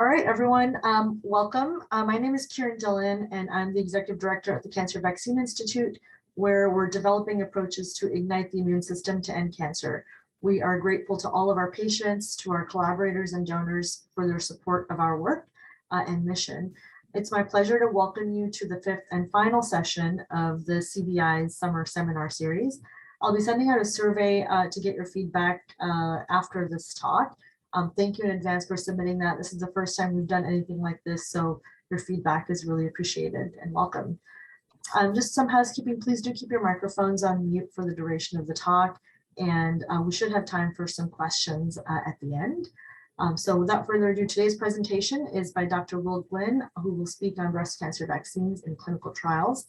All right, everyone, welcome. My name is Kieran Dillon, and I'm the Executive Director at the Cancer Vaccine Institute, where we're developing approaches to ignite the immune system to end cancer. We are grateful to all of our patients, to our collaborators and donors for their support of our work and mission. It's my pleasure to welcome you to the fifth and final session of the CVI's Summer Seminar Series. I'll be sending out a survey to get your feedback after this talk. Thank you in advance for submitting that. This is the first time we've done anything like this, so your feedback is really appreciated and welcome. Just some housekeeping, please do keep your microphones on mute for the duration of the talk, and we should have time for some questions at the end. So without further ado, today's presentation is by Dr. Gwin, who will speak on breast cancer vaccines in clinical trials.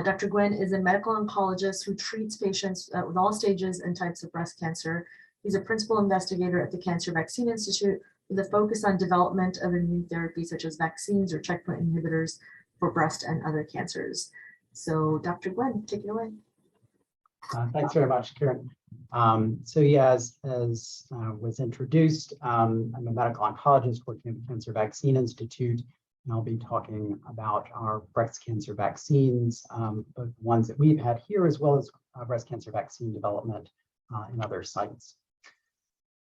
Dr. Gwin is a medical oncologist who treats patients with all stages and types of breast cancer. He's a principal investigator at the Cancer Vaccine Institute with a focus on development of immune therapy such as vaccines or checkpoint inhibitors for breast and other cancers. So Dr. Gwin, take it away. Thanks very much, Karen. So yeah, as was introduced, I'm a medical oncologist working at the Cancer Vaccine Institute, and I'll be talking about our breast cancer vaccines, both ones that we've had here as well as breast cancer vaccine development in other sites.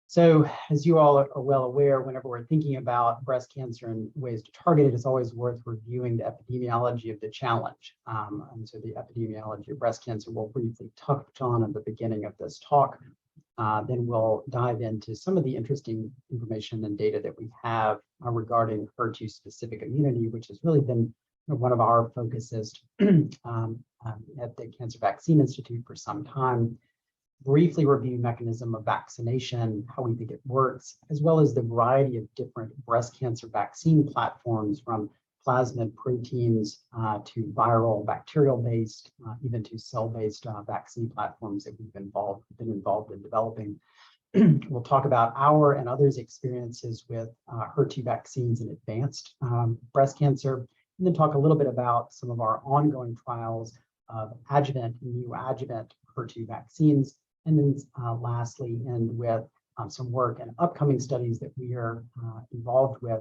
So as you all are well aware, whenever we're thinking about breast cancer and ways to target it, it's always worth reviewing the epidemiology of the challenge. And so the epidemiology of breast cancer we'll briefly touch on at the beginning of this talk. Then we'll dive into some of the interesting information and data that we have regarding HER2-specific immunity, which has really been one of our focuses at the Cancer Vaccine Institute for some time. Briefly review mechanism of vaccination, how we think it works, as well as the variety of different breast cancer vaccine platforms, from plasmid proteins to viral, bacterial-based, even to cell-based vaccine platforms that we've been involved in developing. We'll talk about our and others' experiences with HER2 vaccines in advanced breast cancer, and then talk a little bit about some of our ongoing trials of adjuvant and neoadjuvant HER2 vaccines. And then lastly, end with some work and upcoming studies that we are involved with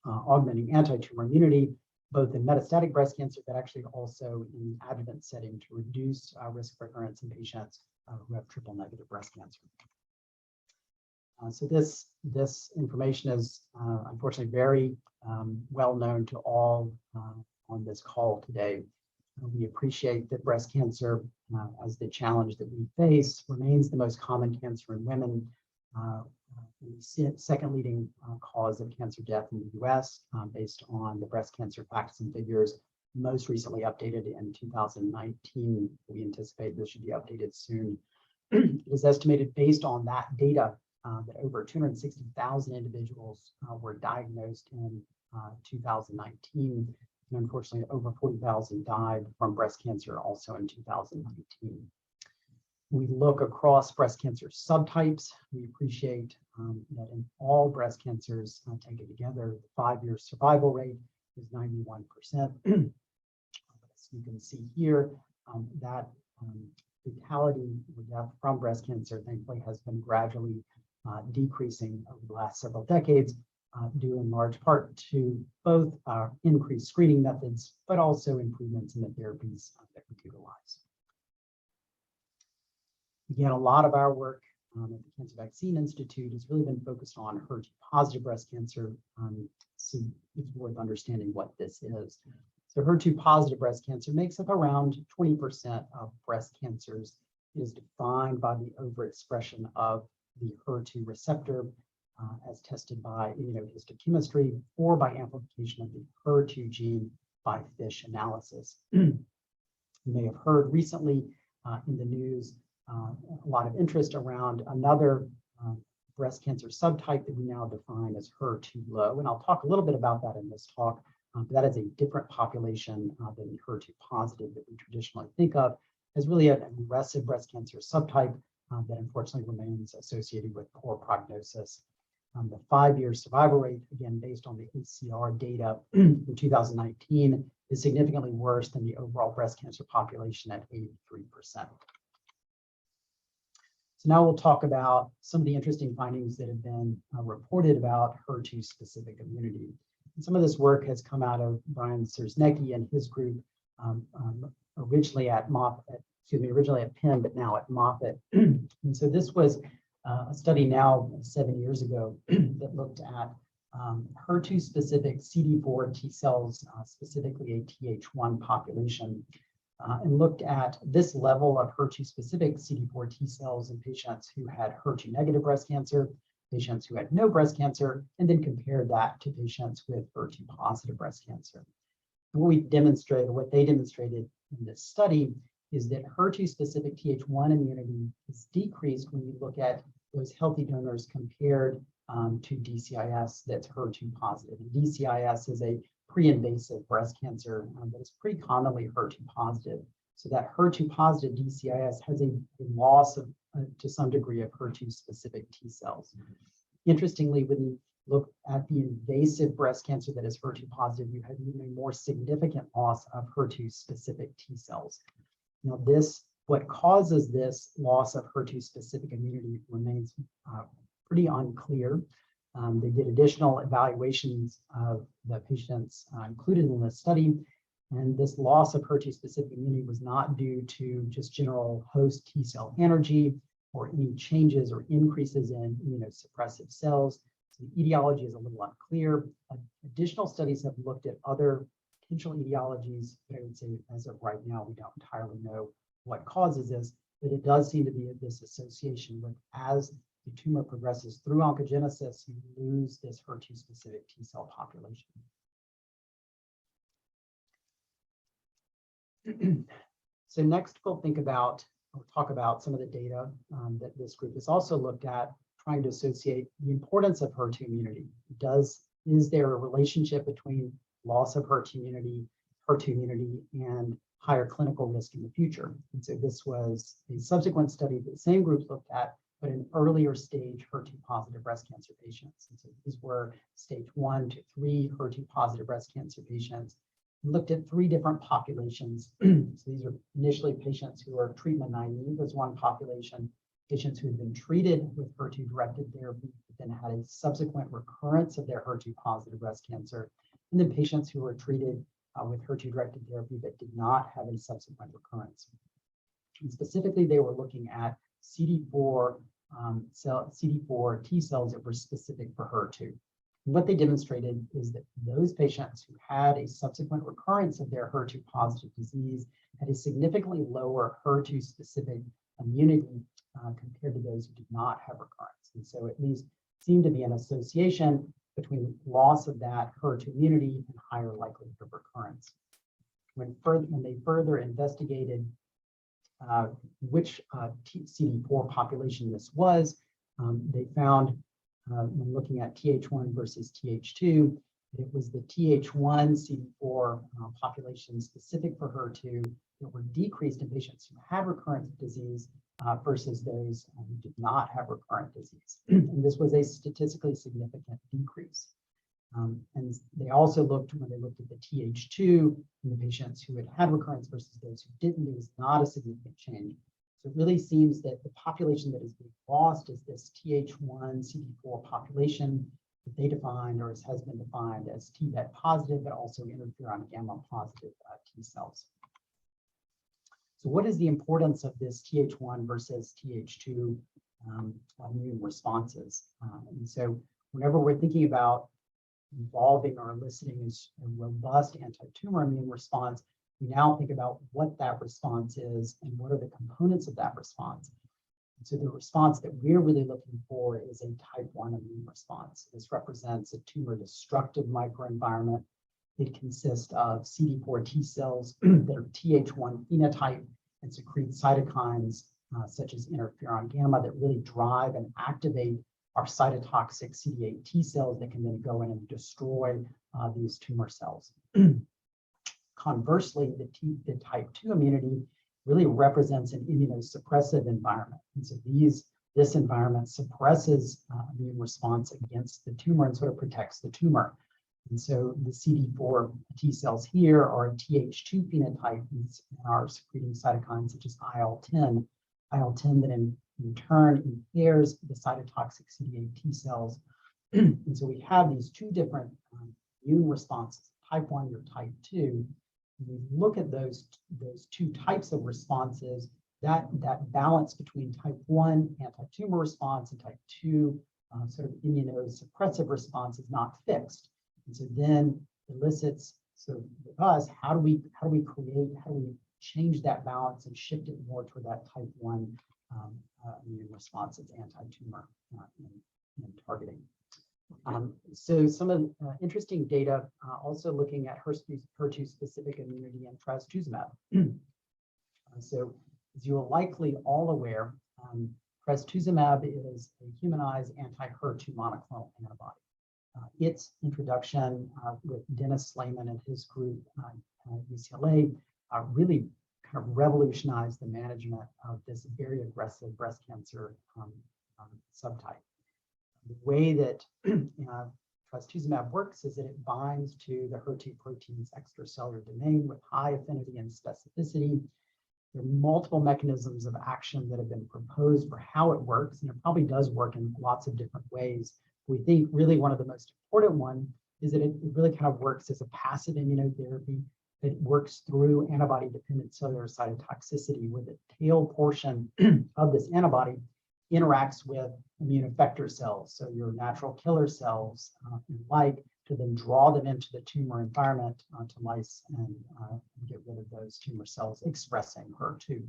augmenting anti-tumor immunity, both in metastatic breast cancer, but actually also in the adjuvant setting to reduce risk of recurrence in patients who have triple-negative breast cancer. So this information is unfortunately very well known to all on this call today. We appreciate that breast cancer, as the challenge that we face, remains the most common cancer in women, the second leading cause of cancer death in the US, based on the breast cancer facts and figures, most recently updated in 2019. We anticipate this should be updated soon. It is estimated based on that data that over 260,000 individuals were diagnosed in 2019. And unfortunately, over 40,000 died from breast cancer also in 2019. We look across breast cancer subtypes. We appreciate that in all breast cancers taken together, the 5-year survival rate is 91%. As you can see here, that fatality or death from breast cancer, thankfully, has been gradually decreasing over the last several decades, due in large part to both increased screening methods, but also improvements in the therapies that we utilize. Again, a lot of our work at the Cancer Vaccine Institute has really been focused on HER2-positive breast cancer, so it's worth understanding what this is. So HER2-positive breast cancer makes up around 20% of breast cancers. It is defined by the overexpression of the HER2 receptor, as tested by immunohistochemistry or by amplification of the HER2 gene by FISH analysis. You may have heard recently in the news a lot of interest around another breast cancer subtype that we now define as HER2 low, and I'll talk a little bit about that in this talk. But that is a different population than the HER2 positive that we traditionally think of as really an aggressive breast cancer subtype that unfortunately remains associated with poor prognosis. The 5-year survival rate, again, based on the ACR data in 2019, is significantly worse than the overall breast cancer population at 83%. So now we'll talk about some of the interesting findings that have been reported about HER2-specific immunity. And some of this work has come out of Brian Sersnecki and his group, originally at Penn, but now at Moffitt. And so this was a study now 7 years ago that looked at HER2-specific CD4 T cells, specifically a Th1 population, and looked at this level of HER2-specific CD4 T cells in patients who had HER2-negative breast cancer, patients who had no breast cancer, and then compared that to patients with HER2-positive breast cancer. And what they demonstrated in this study is that HER2-specific Th1 immunity is decreased when you look at those healthy donors compared to DCIS that's HER2 positive. And DCIS is a pre-invasive breast cancer that is pretty commonly HER2 positive. So that HER2 positive DCIS has a loss of, to some degree, of HER2 specific T cells. Interestingly, when you look at the invasive breast cancer that is HER2 positive, you have even a more significant loss of HER2 specific T cells. Now, what causes this loss of HER2 specific immunity remains pretty unclear. They did additional evaluations of the patients included in the study, and this loss of HER2 specific immunity was not due to just general host T cell energy or any changes or increases in immunosuppressive cells. So the etiology is a little unclear. Additional studies have looked at other potential etiologies, but I would say as of right now, we don't entirely know what causes this, but it does seem to be this association with, as the tumor progresses through oncogenesis, you lose this HER2 specific T cell population. So next we'll talk about some of the data that this group has also looked at, trying to associate the importance of HER2 immunity. Is there a relationship between loss of HER2 immunity and higher clinical risk in the future? And so this was a subsequent study that the same group looked at, but in earlier stage HER2 positive breast cancer patients. And so these were stage 1 to 3 HER2 positive breast cancer patients. We looked at 3 different populations. So these are initially patients who are treatment naive as one population, patients who had been treated with HER2-directed therapy, but then had a subsequent recurrence of their HER2 positive breast cancer, and then patients who were treated with HER2-directed therapy but did not have a subsequent recurrence. And specifically, they were looking at CD4 T cells that were specific for HER2. And what they demonstrated is that those patients who had a subsequent recurrence of their HER2 positive disease had a significantly lower HER2 specific immunity compared to those who did not have recurrence. And so at least seemed to be an association between loss of that HER2 immunity and higher likelihood of recurrence. When they further investigated which CD4 population this was, they found when looking at Th1 versus Th2, it was the Th1 CD4 population specific for HER2 that were decreased in patients who had recurrent disease versus those who did not have recurrent disease. And this was a statistically significant decrease. And they also looked, when they looked at the Th2 in the patients who had recurrence versus those who didn't, there was not a significant change. So it really seems that the population that is being lost is this Th1 CD4 population that they defined, or has been defined, as Tbet positive, but also interferon gamma positive T cells. So what is the importance of this Th1 versus Th2 immune responses? And so whenever we're thinking about involving or eliciting a robust anti-tumor immune response, we now think about what that response is and what are the components of that response. And so the response that we're really looking for is a type 1 immune response. This represents a tumor destructive microenvironment. It consists of CD4 T cells that are Th1 phenotype and secrete cytokines such as interferon gamma that really drive and activate our cytotoxic CD8 T cells that can then go in and destroy these tumor cells. Conversely, the type 2 immunity really represents an immunosuppressive environment. And so this environment suppresses immune response against the tumor and sort of protects the tumor. And so the CD4 T cells here are a Th2 phenotype and are secreting cytokines such as IL-10 that in turn impairs the cytotoxic CD8 T cells. And so we have these two different immune responses, type 1 or type 2. When we look at those two types of responses, that balance between type 1 anti-tumor response and type 2 sort of immunosuppressive response is not fixed. And so then elicits sort of with us, how do we change that balance and shift it more toward that type 1 immune response as anti-tumor in targeting. So some of interesting data also looking at HER2 specific immunity and trastuzumab. So as you are likely all aware, trastuzumab is a humanized anti-HER2 monoclonal antibody. Its introduction with Dennis Slayman and his group at UCLA really kind of revolutionized the management of this very aggressive breast cancer subtype. The way that trastuzumab works is that it binds to the HER2 protein's extracellular domain with high affinity and specificity. There are multiple mechanisms of action that have been proposed for how it works, and it probably does work in lots of different ways. We think really one of the most important one is that it really kind of works as a passive immunotherapy that works through antibody-dependent cellular cytotoxicity, where the tail portion of this antibody interacts with immune effector cells, so your natural killer cells and like, to then draw them into the tumor environment to lyse and get rid of those tumor cells expressing HER2.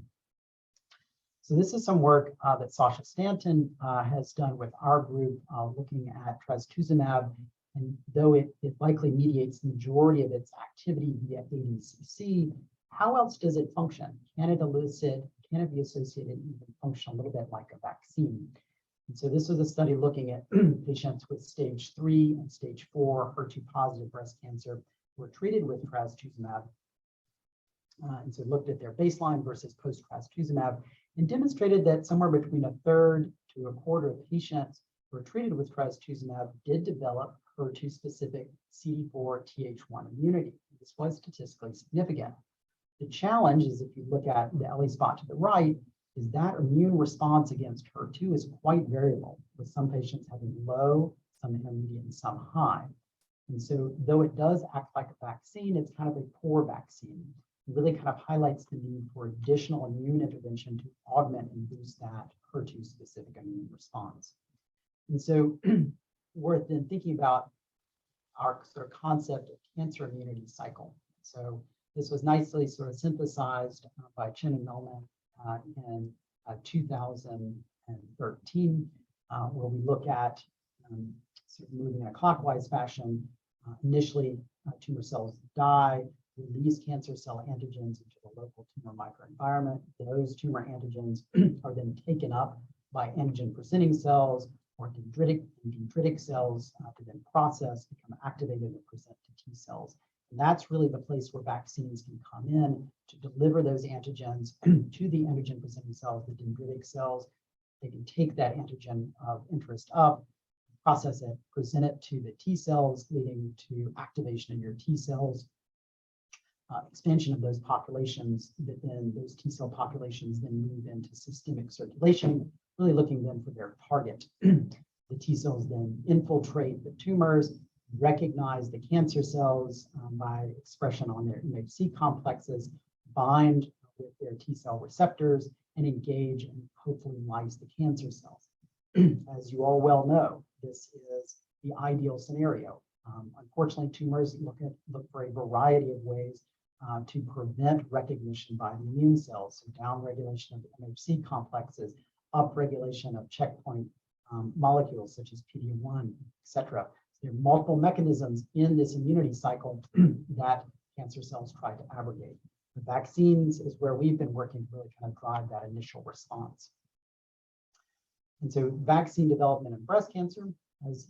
So this is some work that Sasha Stanton has done with our group looking at trastuzumab, and though it likely mediates the majority of its activity via ADCC, how else does it function? Can it be associated and even function a little bit like a vaccine? And so this was a study looking at patients with stage 3 and stage 4 HER2 positive breast cancer who were treated with trastuzumab. And so looked at their baseline versus post-trastuzumab and demonstrated that somewhere between a third to a quarter of patients who were treated with trastuzumab did develop HER2 specific CD4 Th1 immunity. This was statistically significant. The challenge is, if you look at the LE spot to the right, is that immune response against HER2 is quite variable, with some patients having low, some intermediate, and some high. And so though it does act like a vaccine, it's kind of a poor vaccine. It really kind of highlights the need for additional immune intervention to augment and boost that HER2 specific immune response. And so worth then thinking about our sort of concept of cancer immunity cycle. So this was nicely sort of synthesized by Chen and Millman in 2013, where we look at sort of moving in a clockwise fashion. Initially, tumor cells die, release cancer cell antigens into the local tumor microenvironment. Those tumor antigens are then taken up by antigen-presenting cells or dendritic cells to then process, become activated, and present to T cells. And that's really the place where vaccines can come in to deliver those antigens to the antigen-presenting cells, the dendritic cells. They can take that antigen of interest up, process it, present it to the T cells, leading to activation of your T cells, expansion of those populations, that then those T cell populations then move into systemic circulation, really looking then for their target. The T cells then infiltrate the tumors, recognize the cancer cells by expression on their MHC complexes, bind with their T cell receptors, and engage and hopefully lyse the cancer cells. As you all well know, this is the ideal scenario. Unfortunately, tumors look for a variety of ways to prevent recognition by the immune cells. So downregulation of the MHC complexes, upregulation of checkpoint molecules such as PD-1, etc. There are multiple mechanisms in this immunity cycle that cancer cells try to abrogate. The vaccines is where we've been working to really kind of drive that initial response. And so vaccine development in breast cancer, as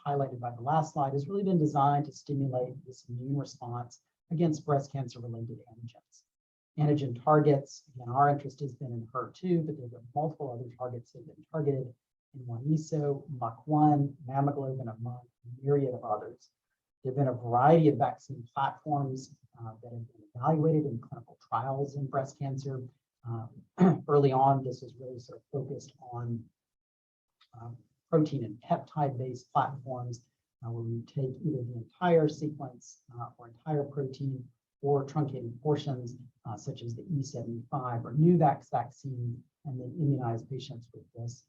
highlighted by the last slide, has really been designed to stimulate this immune response against breast cancer-related antigens. Antigen targets, again, our interest has been in HER2, but there are multiple other targets that have been targeted in ISO, MUC1, mammaglobin, among a myriad of others. There have been a variety of vaccine platforms that have been evaluated in clinical trials in breast cancer. Early on, this was really sort of focused on protein and peptide-based platforms, where we take either the entire sequence or entire protein or truncated portions, such as the E75 or Nuvax vaccine, and then immunize patients with this.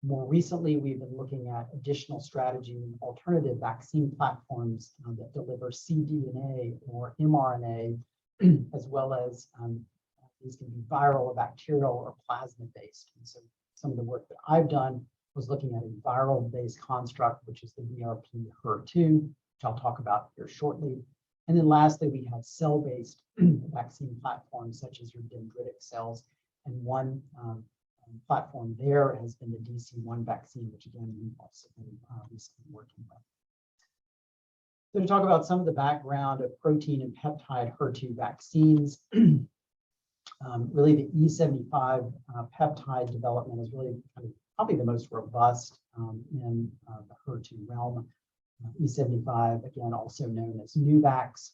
More recently, we've been looking at additional strategy and alternative vaccine platforms that deliver cDNA or mRNA, as well as these can be viral or bacterial or plasmid-based. And so some of the work that I've done was looking at a viral-based construct, which is the VRP HER2, which I'll talk about here shortly. And then lastly, we have cell-based vaccine platforms, such as your dendritic cells. And one platform there has been the DC1 vaccine, which again, we've also been recently working with. So to talk about some of the background of protein and peptide HER2 vaccines, really the E75 peptide development is really kind of probably the most robust in the HER2 realm. E75, again, also known as Nuvax,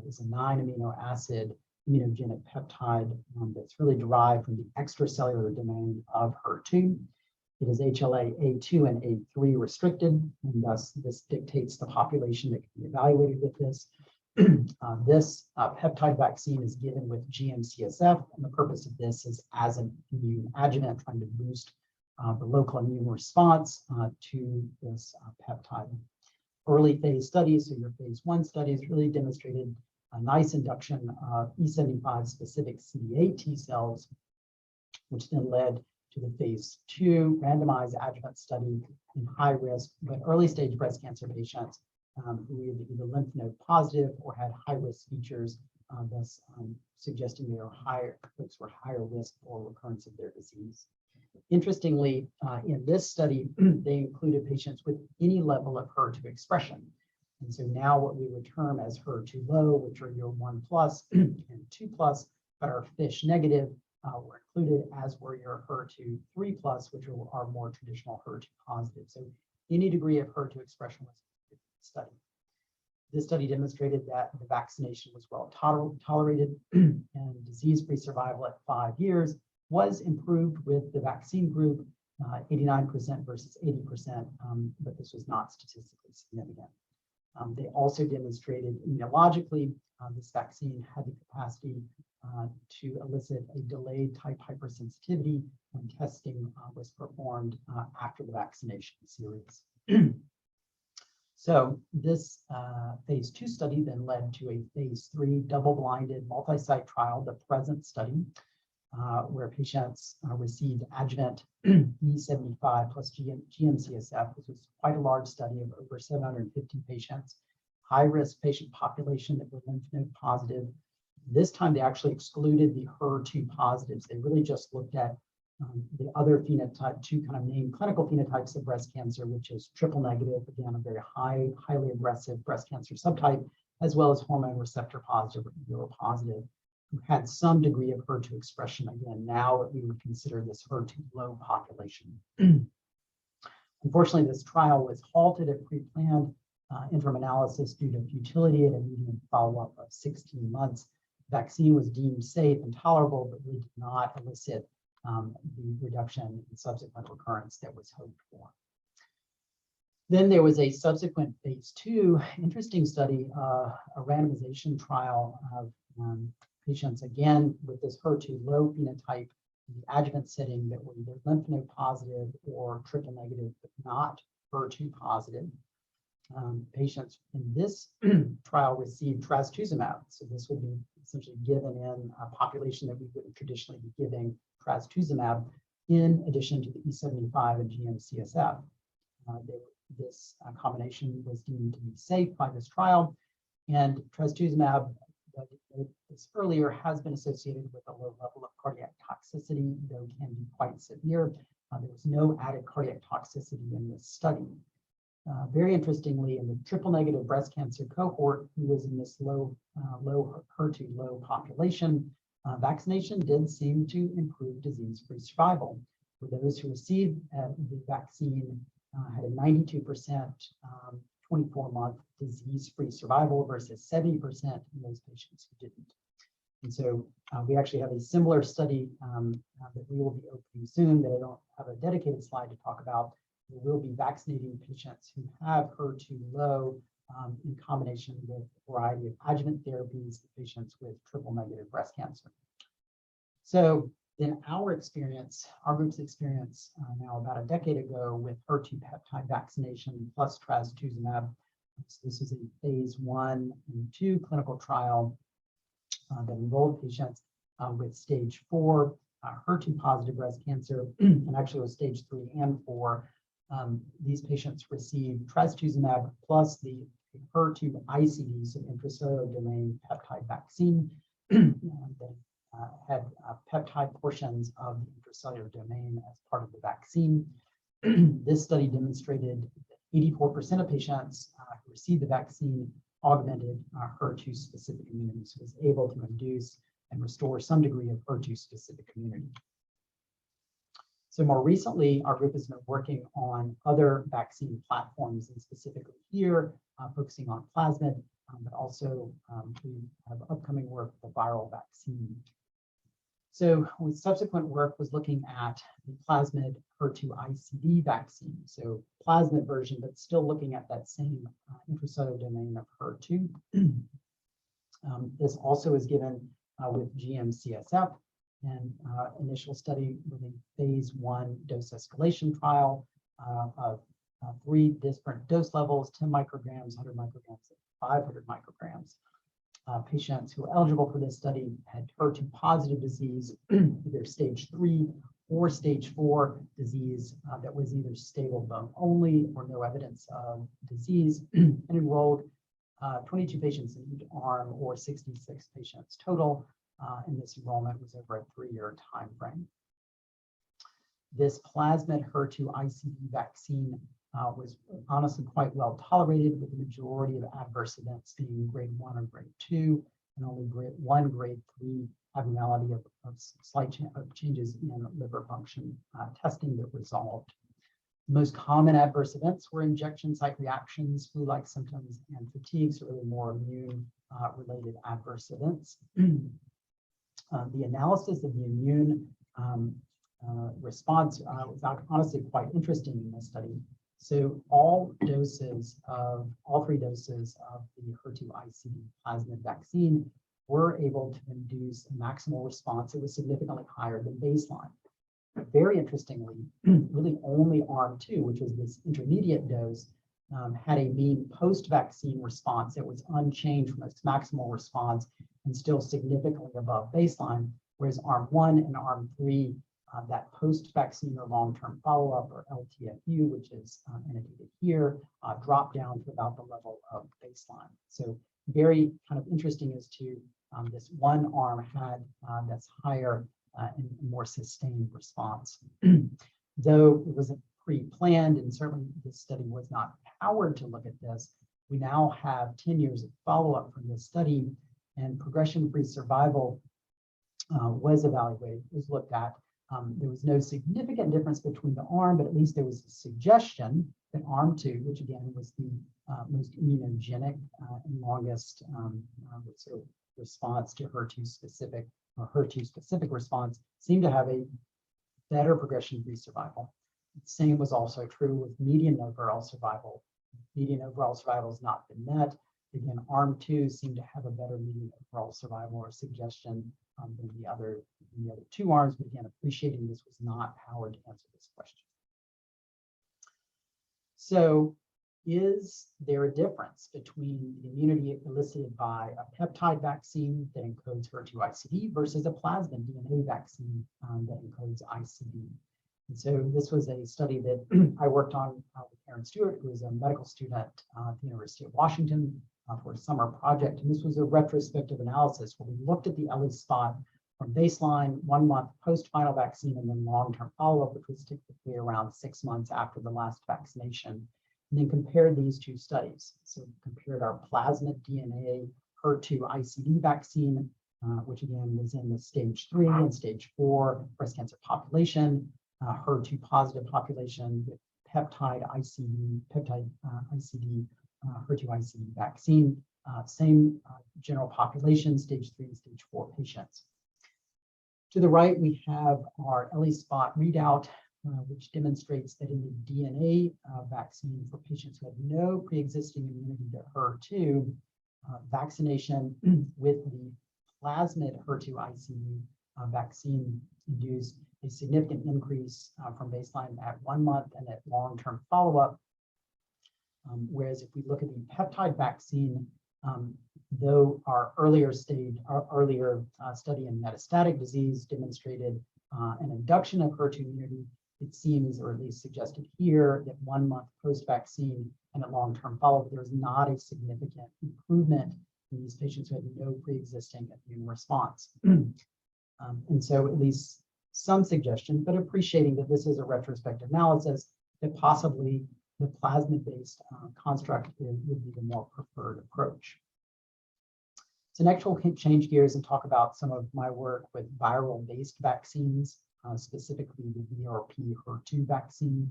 is a 9-amino acid immunogenic peptide that's really derived from the extracellular domain of HER2. It is HLA-A2 and A3 restricted, and thus this dictates the population that can be evaluated with this. This peptide vaccine is given with GM-CSF, and the purpose of this is as an immune adjuvant, trying to boost the local immune response to this peptide. Early phase studies, so your phase 1 studies, really demonstrated a nice induction of E75 specific CD8 T cells, which then led to the phase 2 randomized adjuvant study in high risk but early stage breast cancer patients who were either lymph node positive or had high risk features, thus suggesting they were folks were higher risk for recurrence of their disease. Interestingly, in this study, they included patients with any level of HER2 expression. And so now what we would term as HER2 low, which are your 1+ and 2+, but are FISH negative, were included, as were your HER2 3+, which are more traditional HER2 positive. So any degree of HER2 expression was studied. This study demonstrated that the vaccination was well tolerated and disease-free survival at 5 years was improved with the vaccine group, 89% versus 80%, but this was not statistically significant. They also demonstrated immunologically, this vaccine had the capacity to elicit a delayed type hypersensitivity when testing was performed after the vaccination series. So this phase 2 study then led to a phase 3 double-blinded multi-site trial, the PRESENT study, where patients received adjuvant E75 plus GM-CSF. This was quite a large study of over 750 patients, high-risk patient population that were lymph node positive. This time they actually excluded the HER2 positives. They really just looked at the other phenotype, 2 kind of main clinical phenotypes of breast cancer, which is triple negative, again, a very highly aggressive breast cancer subtype, as well as hormone receptor positive or positive, who had some degree of HER2 expression. Again, now we would consider this HER2 low population. Unfortunately, this trial was halted at pre-planned interim analysis due to futility at a median follow-up of 16 months. The vaccine was deemed safe and tolerable, but really did not elicit the reduction in subsequent recurrence that was hoped for. Then there was a subsequent phase 2 interesting study, a randomization trial of patients, again, with this HER2 low phenotype in the adjuvant setting that were either lymph node positive or triple negative, but not HER2 positive. Patients in this trial received trastuzumab. So this would be essentially given in a population that we would traditionally be giving trastuzumab in addition to the E75 and GM-CSF. This combination was deemed to be safe by this trial, and trastuzumab, this earlier, has been associated with a low level of cardiac toxicity, though can be quite severe. There was no added cardiac toxicity in this study. Very interestingly, in the triple negative breast cancer cohort, who was in this low HER2 low population, vaccination did seem to improve disease-free survival. For those who received the vaccine, had a 92% 24-month disease-free survival versus 70% in those patients who didn't. And so we actually have a similar study that we will be opening soon that I don't have a dedicated slide to talk about. We will be vaccinating patients who have HER2 low in combination with a variety of adjuvant therapies for patients with triple negative breast cancer. So in our experience, our group's experience now about a decade ago with HER2 peptide vaccination plus trastuzumab, so this is a phase 1 and 2 clinical trial that enrolled patients with stage 4 HER2 positive breast cancer, and actually was stage 3 and 4. These patients received trastuzumab plus the HER2 ICD, so intracellular domain peptide vaccine. They had peptide portions of the intracellular domain as part of the vaccine. This study demonstrated that 84% of patients who received the vaccine augmented HER2 specific immunity, so was able to induce and restore some degree of HER2 specific immunity. So more recently, our group has been working on other vaccine platforms, and specifically here, focusing on plasmid, but also we have upcoming work with the viral vaccine. So with subsequent work was looking at the plasmid HER2 ICD vaccine, so plasmid version, but still looking at that same intracellular domain of HER2. This also is given with GM-CSF, and initial study with a phase 1 dose escalation trial of 3 different dose levels, 10 micrograms, 100 micrograms, 500 micrograms. Patients who were eligible for this study had HER2 positive disease, either stage 3 or stage 4 disease that was either stable bone only or no evidence of disease, and enrolled 22 patients in each arm, or 66 patients total, and this enrollment was over a 3-year time frame. This plasmid HER2 ICD vaccine was honestly quite well tolerated, with the majority of adverse events being grade 1 or grade 2, and only grade 3 abnormality of slight changes in liver function testing that resolved. The most common adverse events were injection site reactions, flu-like symptoms, and fatigue, so really more immune related adverse events. The analysis of the immune response was honestly quite interesting in this study. So all 3 doses of the HER2 ICD plasmid vaccine were able to induce a maximal response that was significantly higher than baseline. But very interestingly, really only arm 2, which was this intermediate dose, had a mean post-vaccine response that was unchanged from its maximal response and still significantly above baseline, whereas arm 1 and arm 3, that post-vaccine or long-term follow-up, or LTFU, which is annotated here, dropped down to about the level of baseline. So very kind of interesting as to this one arm had that's higher and more sustained response. Though it wasn't pre-planned, and certainly this study was not powered to look at this, we now have 10 years of follow-up from this study, and progression-free survival was evaluated, was looked at. There was no significant difference between the arm, but at least there was a suggestion that arm 2, which again was the most immunogenic and longest sort of response to HER2 specific response, seemed to have a better progression-free survival. The same was also true with median overall survival. Median overall survival has not been met. Again, arm 2 seemed to have a better median overall survival, or suggestion than the other 2 arms, but again, appreciating this was not powered to answer this question. So is there a difference between the immunity elicited by a peptide vaccine that encodes HER2 ICD versus a plasmid DNA vaccine that encodes ICD? And so this was a study that I worked on with Aaron Stewart, who is a medical student at the University of Washington for a summer project. And this was a retrospective analysis where we looked at the ELISpot from baseline, 1 month post-final vaccine, and then long-term follow-up, which was typically around 6 months after the last vaccination, and then compared these 2 studies. So we compared our plasmid DNA HER2 ICD vaccine, which again was in the stage 3 and stage 4 breast cancer population, HER2 positive population with peptide ICD, HER2 ICD vaccine, same general population, stage 3 and stage 4 patients. To the right, we have our ELISpot readout, which demonstrates that in the DNA vaccine for patients who have no pre-existing immunity to HER2, vaccination with the plasmid HER2 ICU vaccine induced a significant increase from baseline at 1 month and at long-term follow-up. Whereas if we look at the peptide vaccine, though our earlier study in metastatic disease demonstrated an induction of HER2 immunity, it seems, or at least suggested here, that 1 month post-vaccine and at long-term follow-up, there's not a significant improvement in these patients who had no pre-existing immune response. And so at least some suggestion, but appreciating that this is a retrospective analysis, that possibly the plasmid-based construct would be the more preferred approach. So next we'll change gears and talk about some of my work with viral-based vaccines, specifically the VRP HER2 vaccine.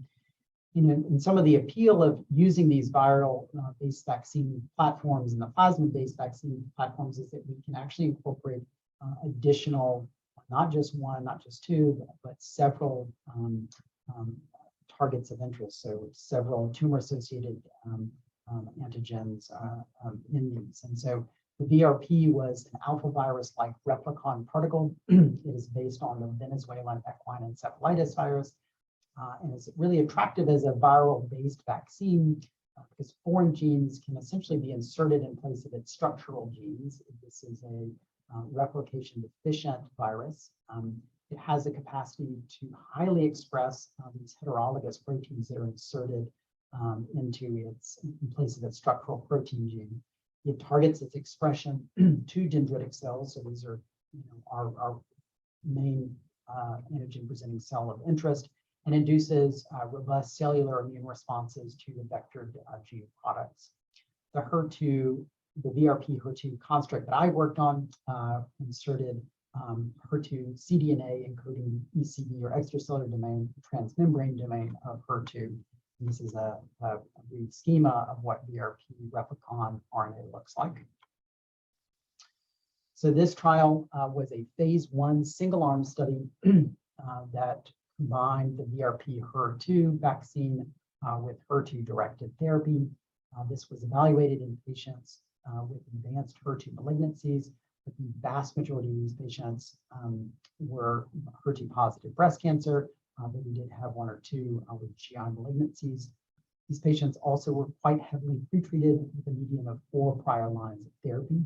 And some of the appeal of using these viral-based vaccine platforms and the plasmid-based vaccine platforms is that we can actually incorporate additional, not just one, not just two, but several targets of interest. So several tumor-associated antigens in these. And so the VRP was an alpha virus-like replicon particle. It is based on the Venezuelan equine encephalitis virus, and is really attractive as a viral-based vaccine because foreign genes can essentially be inserted in place of its structural genes. This is a replication-deficient virus. It has the capacity to highly express these heterologous proteins that are inserted in place of its structural protein gene. It targets its expression to dendritic cells. So these are our main antigen-presenting cell of interest, and induces robust cellular immune responses to the vectored gene products. The VRP HER2 construct that I worked on inserted HER2 cDNA, including ECD or extracellular domain, transmembrane domain of HER2. And this is a brief schema of what VRP replicon RNA looks like. So this trial was a phase 1 single-arm study that combined the VRP HER2 vaccine with HER2-directed therapy. This was evaluated in patients with advanced HER2 malignancies, but the vast majority of these patients were HER2-positive breast cancer, but we did have 1 or 2 with GI malignancies. These patients also were quite heavily pretreated with a median of 4 prior lines of therapy.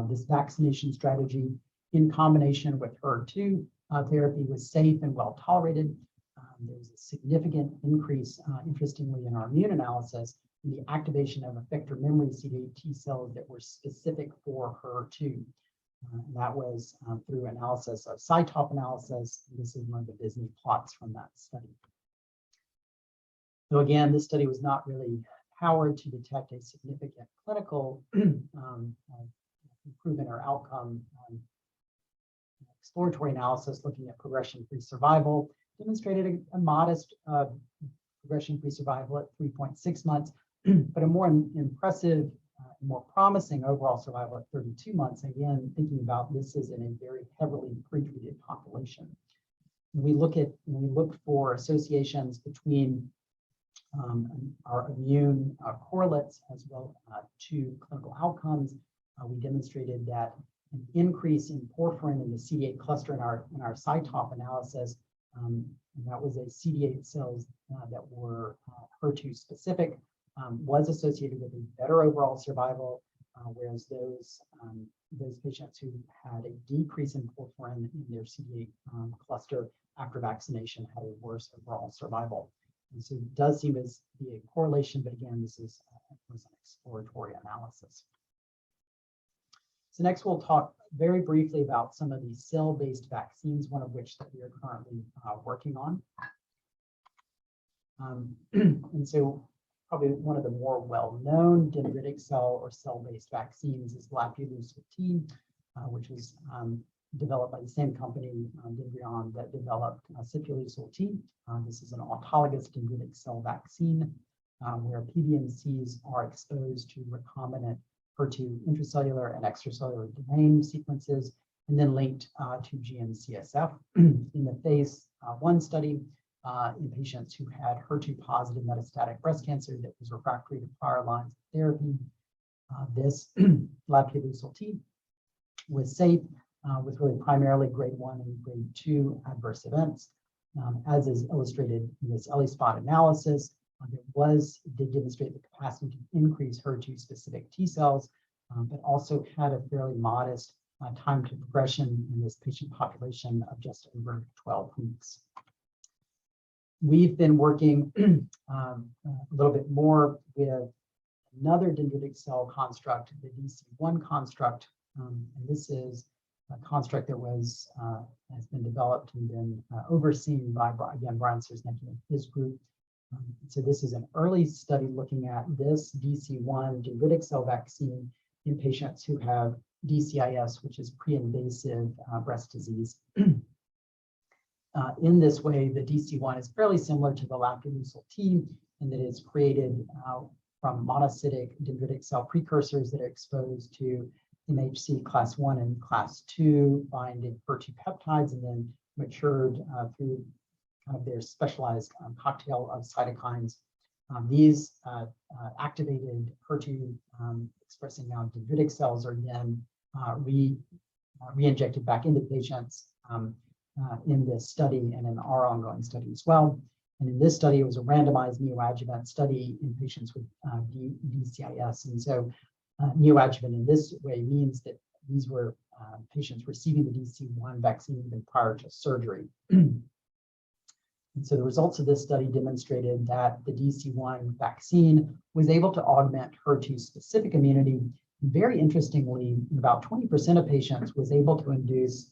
This vaccination strategy in combination with HER2 therapy was safe and well tolerated. There was a significant increase, interestingly, in our immune analysis in the activation of effector memory CD8 T cells that were specific for HER2. And that was through analysis of CyTOF analysis. This is one of the Disney plots from that study. So again, this study was not really powered to detect a significant clinical improvement or outcome. Exploratory analysis looking at progression-free survival demonstrated a modest progression-free survival at 3.6 months, but a more impressive, more promising overall survival at 32 months. Again, thinking about this is in a very heavily pretreated population. When we look for associations between our immune correlates as well to clinical outcomes, we demonstrated that an increase in porphyrin in the CD8 cluster in our CyTOF analysis, and that was a CD8 cells that were HER2 specific, was associated with a better overall survival, whereas those patients who had a decrease in porphyrin in their CD8 cluster after vaccination had a worse overall survival. And so it does seem to be a correlation, but again, this was an exploratory analysis. So next we'll talk very briefly about some of these cell-based vaccines, one of which that we are currently working on. And so probably one of the more well-known dendritic cell or cell-based vaccines is Lapiluce-T, which was developed by the same company, Dendreon, that developed Sipuleucel-T. This is an autologous dendritic cell vaccine where PBMCs are exposed to recombinant HER2 intracellular and extracellular domain sequences, and then linked to GM-CSF. In the phase 1 study, in patients who had HER2 positive metastatic breast cancer that was refractory to prior lines of therapy, this Lab-K-Lucil-T was safe with really primarily grade 1 and grade 2 adverse events. As is illustrated in this ELISpot analysis, did demonstrate the capacity to increase HER2 specific T cells, but also had a fairly modest time to progression in this patient population of just over 12 weeks. We've been working a little bit more with another dendritic cell construct, the DC1 construct, and this is a construct that has been developed and been overseen by, again, Brian Sersnecki and his group. So this is an early study looking at this DC1 dendritic cell vaccine in patients who have DCIS, which is pre-invasive breast disease. In this way, the DC1 is fairly similar to the Lab-K-Lucil-T in that it's created from monocytic dendritic cell precursors that are exposed to MHC class 1 and class 2 binding HER2 peptides and then matured through kind of their specialized cocktail of cytokines. These activated HER2 expressing now dendritic cells are then re-injected back into patients in this study and in our ongoing study as well. And in this study, it was a randomized neoadjuvant study in patients with DCIS. And so neoadjuvant in this way means that these were patients receiving the DC1 vaccine even prior to surgery. And so the results of this study demonstrated that the DC1 vaccine was able to augment HER2 specific immunity. Very interestingly, in about 20% of patients was able to induce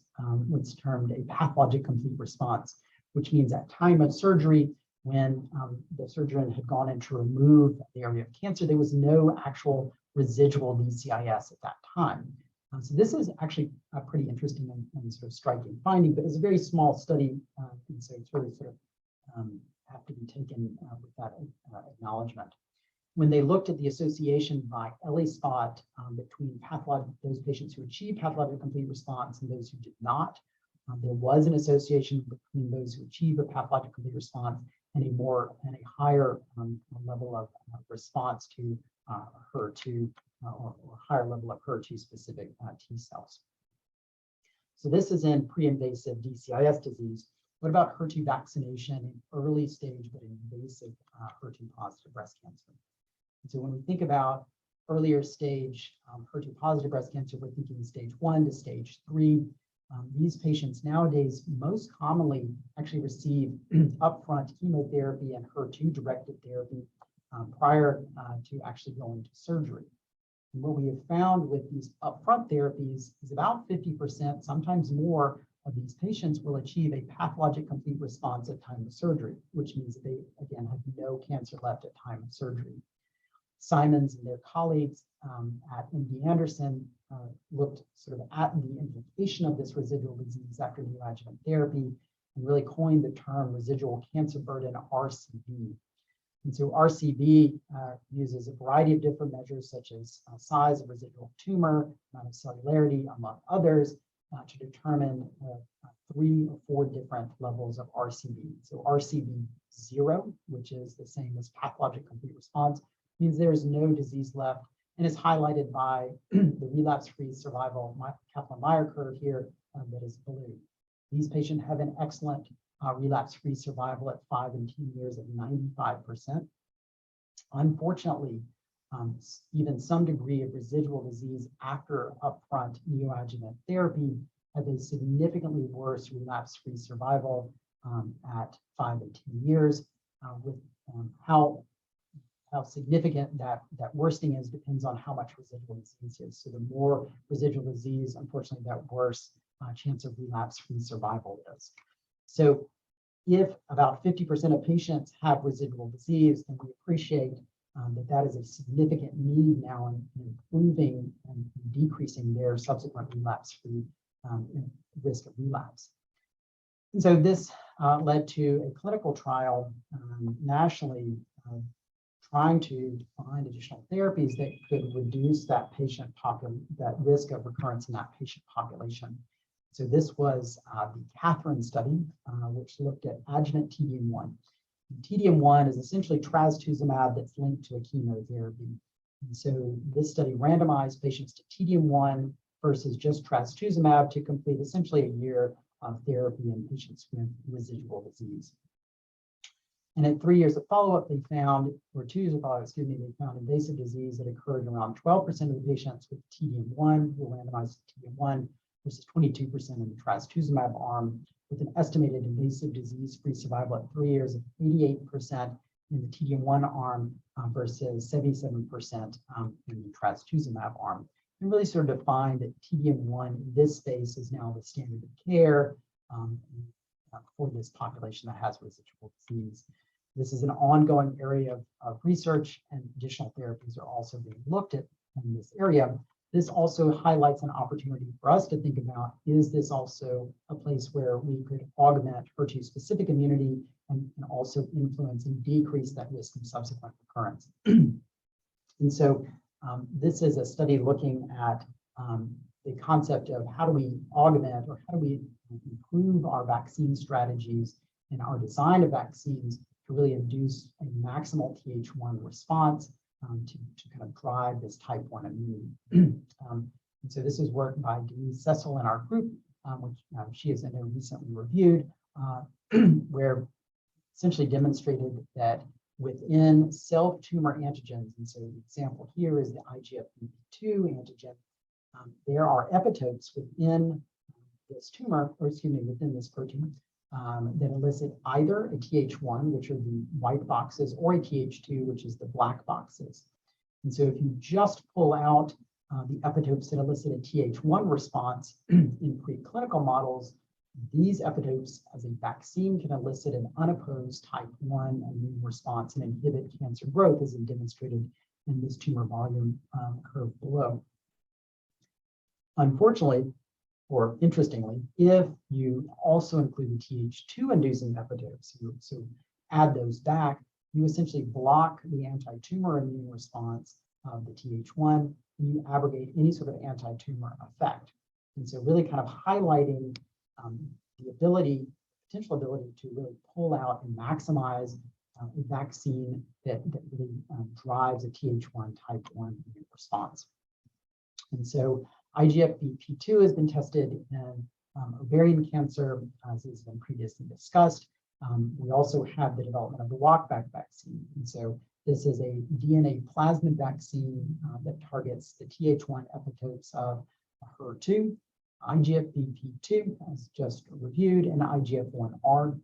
what's termed a pathologic complete response, which means at time of surgery, when the surgeon had gone in to remove the area of cancer, there was no actual residual DCIS at that time. So this is actually a pretty interesting and sort of striking finding, but it's a very small study, and so it's really sort of have to be taken with that acknowledgement. When they looked at the association by ELISpot between those patients who achieved pathologic complete response and those who did not, there was an association between those who achieved a pathologic complete response and a higher level of response to HER2 or higher level of HER2 specific T cells. So this is in pre-invasive DCIS disease. What about HER2 vaccination in early stage but invasive HER2 positive breast cancer? And so when we think about earlier stage HER2 positive breast cancer, we're thinking stage 1 to stage 3. These patients nowadays most commonly actually receive upfront chemotherapy and HER2 directed therapy prior to actually going to surgery. And what we have found with these upfront therapies is about 50%, sometimes more, of these patients will achieve a pathologic complete response at time of surgery, which means they, again, have no cancer left at time of surgery. Simons and their colleagues at MD Anderson looked sort of at the implication of this residual disease after neoadjuvant therapy and really coined the term residual cancer burden, RCB. And so RCB uses a variety of different measures such as size of residual tumor, amount of cellularity, among others, to determine 3 or 4 different levels of RCB. So RCB 0, which is the same as pathologic complete response, means there is no disease left and is highlighted by the relapse-free survival Kaplan-Meier curve here that is blue. These patients have an excellent relapse-free survival at 5 and 10 years of 95%. Unfortunately, even some degree of residual disease after upfront neoadjuvant therapy have a significantly worse relapse-free survival at 5 and 10 years. With how significant that worsening is depends on how much residual disease is. So the more residual disease, unfortunately, that worse chance of relapse-free survival is. So if about 50% of patients have residual disease, then we appreciate that is a significant need now in improving and decreasing their subsequent relapse-free risk of relapse. And so this led to a clinical trial nationally trying to find additional therapies that could reduce that that risk of recurrence in that patient population. So this was the Catherine study, which looked at adjuvant TDM1. TDM1 is essentially trastuzumab that's linked to a chemotherapy. And so this study randomized patients to TDM1 versus just trastuzumab to complete essentially a year of therapy in patients with residual disease. And at 3 years of follow-up, they found, or 2 years of follow-up, excuse me, they found invasive disease that occurred in around 12% of the patients with TDM1 who were randomized to TDM1 versus 22% in the trastuzumab arm, with an estimated invasive disease-free survival at 3 years of 88% in the TDM1 arm versus 77% in the trastuzumab arm. And really sort of defined that TDM1 in this space is now the standard of care for this population that has residual disease. This is an ongoing area of research, and additional therapies are also being looked at in this area. This also highlights an opportunity for us to think about, is this also a place where we could augment HER2-specific immunity and also influence and decrease that risk of subsequent recurrence? And so this is a study looking at the concept of how do we augment or how do we improve our vaccine strategies and our design of vaccines to really induce a maximal Th1 response to kind of drive this type 1 immunity. And so this is work by Denise Cecil in our group, which she has recently reviewed, where essentially demonstrated that within self-tumor antigens, and so the example here is the IGF-1/2 antigen, there are epitopes within this tumor, or excuse me, within this protein that elicit either a Th1, which are the white boxes, or a Th2, which is the black boxes. And so if you just pull out the epitopes that elicit a Th1 response in preclinical models, these epitopes as a vaccine can elicit an unopposed type 1 immune response and inhibit cancer growth, as demonstrated in this tumor volume curve below. Unfortunately, or interestingly, if you also include the Th2 inducing epitopes, so add those back, you essentially block the anti-tumor immune response of the Th1, and you abrogate any sort of anti-tumor effect. And so really kind of highlighting the potential ability to really pull out and maximize a vaccine that really drives a Th1 type 1 immune response. And so IGF-BP2 has been tested in ovarian cancer, as has been previously discussed. We also have the development of the walk-back vaccine. And so this is a DNA plasmid vaccine that targets the Th1 epitopes of HER2, IGF-BP2, as just reviewed, and IGF-1R.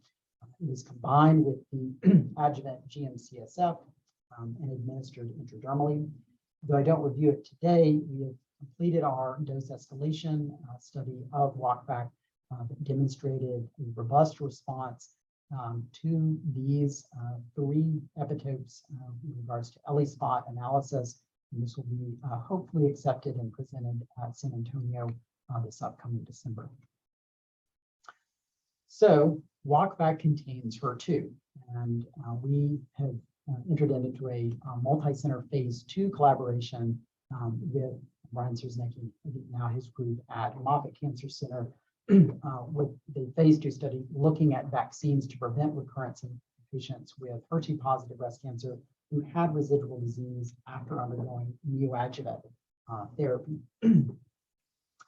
It is combined with the adjuvant GM-CSF and administered intradermally. Though I don't review it today, we have completed our dose escalation study of walkback that demonstrated a robust response to these 3 epitopes in regards to ELISpot analysis. And this will be hopefully accepted and presented at San Antonio this upcoming December. So walkback contains HER2, and we have entered into a multi-center phase 2 collaboration with Brian Sersnecki, now his group at Moffitt Cancer Center, with the phase 2 study looking at vaccines to prevent recurrence in patients with HER2 positive breast cancer who had residual disease after undergoing neoadjuvant therapy.